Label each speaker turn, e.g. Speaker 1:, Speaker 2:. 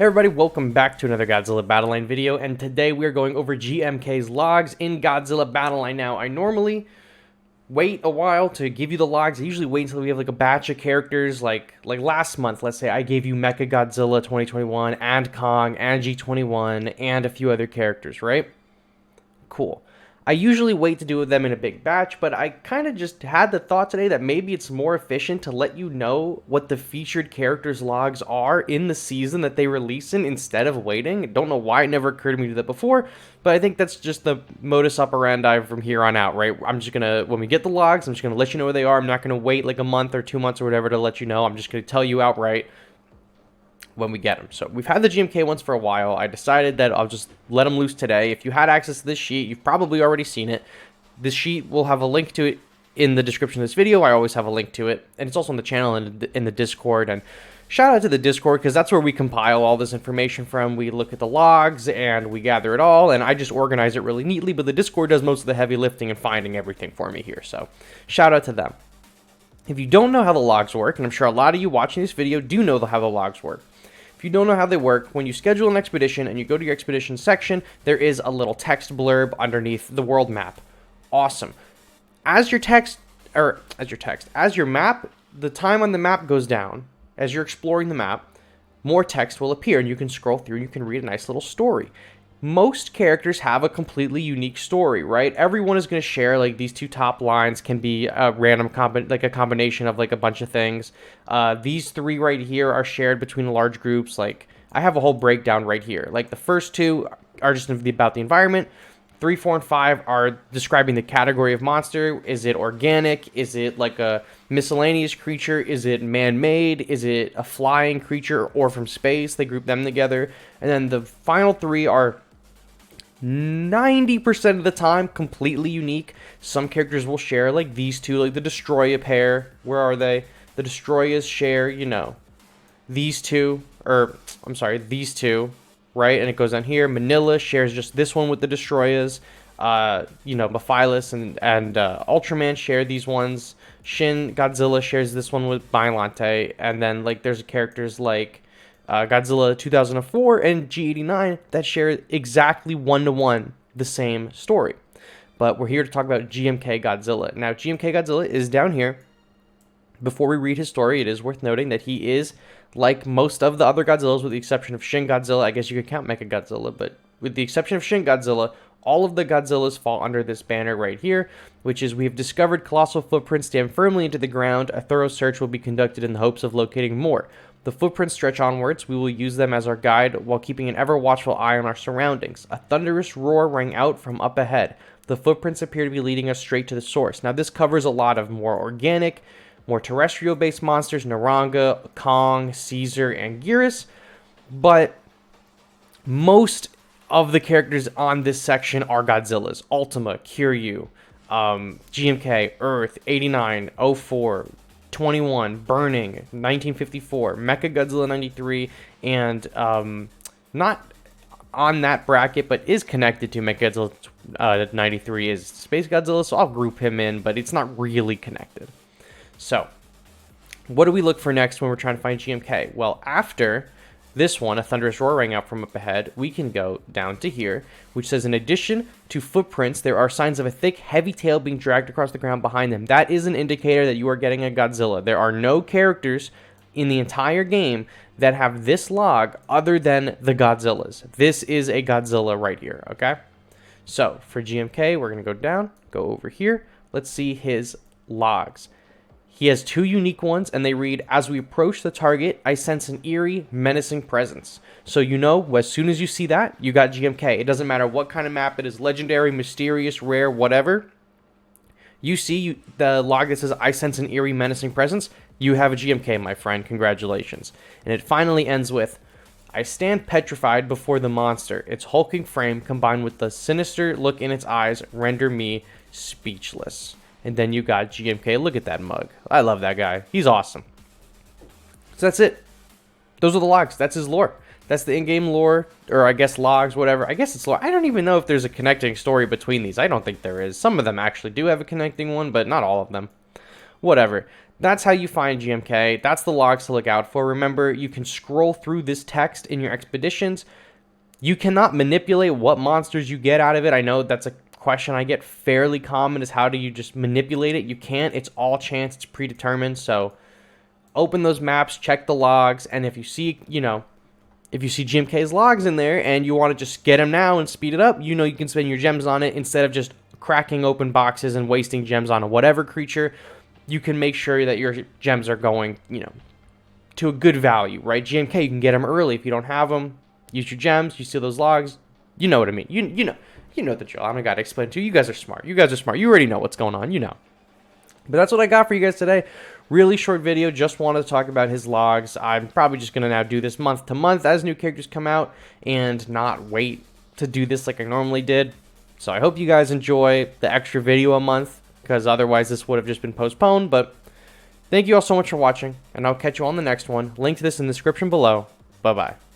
Speaker 1: Hey everybody, welcome back to another Godzilla Battleline video, and today we are going over GMK's logs in Godzilla Battleline. Now, I normally wait a while to give you the logs. I usually wait until we have like a batch of characters, like last month, let's say I gave you Mecha Godzilla 2021, and Kong, and G21, and a few other characters, right? Cool. I usually wait to do them in a big batch, but I kind of just had the thought today that maybe it's more efficient to let you know what the featured characters' logs are in the season that they release in instead of waiting. I don't know why it never occurred to me to do that before, but I think that's just the modus operandi from here on out, right? I'm just gonna, when we get the logs, I'm just gonna let you know where they are. I'm not gonna wait like a month or 2 months or whatever to let you know. I'm just gonna tell you outright when we get them. So we've had the GMK ones for a while. I decided that I'll just let them loose today. If you had access to this sheet, you've probably already seen it. This sheet will have a link to it in the description of this video. I always have a link to it, and it's also on the channel and in the Discord. And shout out to the Discord, because that's where we compile all this information from. We look at the logs and we gather it all, and I just organize it really neatly, but the Discord does most of the heavy lifting and finding everything for me here. So shout out to them. If you don't know how the logs work, and I'm sure a lot of you watching this video do know how the logs work, if you don't know how they work, when you schedule an expedition and you go to your expedition section, there is a little text blurb underneath the world map. Awesome. As your map, the time on the map goes down, as you're exploring the map, more text will appear and you can scroll through and you can read a nice little story. Most characters have a completely unique story, right? Everyone is going to share, like, these two top lines can be a random like a combination of like a bunch of things. These three right here are shared between large groups. Like, I have a whole breakdown right here. Like, the first two are just about the environment. 3, 4, and 5 are describing the category of monster. Is it organic? Is it like a miscellaneous creature? Is it man-made? Is it a flying creature or from space? They group them together. And then the final 3 are 90% of the time completely unique. Some characters will share, like these two, like the Destroya pair. Where are they? The Destroyas share, you know, these two, these two, right? And it goes on here. Manila shares just this one with the Destroyas. You know, Mephilas and Ultraman share these ones. Shin Godzilla shares this one with Bylante. And then, like, there's characters like Godzilla 2004 and G89 that share exactly one-to-one the same story. But we're here to talk about GMK Godzilla. Now, GMK Godzilla is down here. Before we read his story, it is worth noting that he is like most of the other Godzillas, with the exception of Shin Godzilla. I guess you could count Mecha Godzilla, but with the exception of Shin Godzilla, all of the Godzillas fall under this banner right here, which is: we have discovered colossal footprints stand firmly into the ground. A thorough search will be conducted in the hopes of locating more. The footprints stretch onwards. We will use them as our guide while keeping an ever-watchful eye on our surroundings. A thunderous roar rang out from up ahead. The footprints appear to be leading us straight to the source. Now, this covers a lot of more organic, more terrestrial-based monsters: Naranga, Kong, Caesar, and Gearus. But most of the characters on this section are Godzillas. Ultima, Kiryu, GMK, Earth, 89, 04, 21, Burning, 1954, Mecha Godzilla 93, and not on that bracket, but is connected to Mecha Godzilla 93 is Space Godzilla, so I'll group him in, but it's not really connected. So, what do we look for next when we're trying to find GMK? Well, after this one, a thunderous roar rang out from up ahead, we can go down to here, which says, in addition to footprints, there are signs of a thick, heavy tail being dragged across the ground behind them. That is an indicator that you are getting a Godzilla. There are no characters in the entire game that have this log other than the Godzillas. This is a Godzilla right here, okay? So, for GMK, we're going to go down, go over here. Let's see his logs. He has 2 unique ones, and they read: as we approach the target, I sense an eerie, menacing presence. So you know, as soon as you see that, you got GMK. It doesn't matter what kind of map it is, legendary, mysterious, rare, whatever. You see the log that says, I sense an eerie, menacing presence, you have a GMK, my friend. Congratulations. And it finally ends with: I stand petrified before the monster. Its hulking frame, combined with the sinister look in its eyes, render me speechless. And then you got GMK. Look at that mug. I love that guy. He's awesome. So that's it. Those are the logs. That's his lore. That's the in-game lore, or I guess logs, whatever. I guess it's lore. I don't even know if there's a connecting story between these. I don't think there is. Some of them actually do have a connecting one, but not all of them. Whatever. That's how you find GMK. That's the logs to look out for. Remember, you can scroll through this text in your expeditions. You cannot manipulate what monsters you get out of it. I know that's a question I get fairly common, is how do you just manipulate it? You can't. It's all chance. It's predetermined. So open those maps, check the logs, and if you see, if you see GMK's logs in there and you want to just get them now and speed it up, you can spend your gems on it instead of just cracking open boxes and wasting gems on whatever creature. You can make sure that your gems are going, to a good value, right? GMK, you can get them early. If you don't have them, use your gems, you steal those logs. You know what I mean. You know the drill. I don't got to explain it to you. You guys are smart. You already know what's going on, But that's what I got for you guys today. Really short video. Just wanted to talk about his logs. I'm probably just going to now do this month to month as new characters come out and not wait to do this like I normally did. So I hope you guys enjoy the extra video a month, because otherwise this would have just been postponed. But thank you all so much for watching, and I'll catch you on the next one. Link to this in the description below. Bye-bye.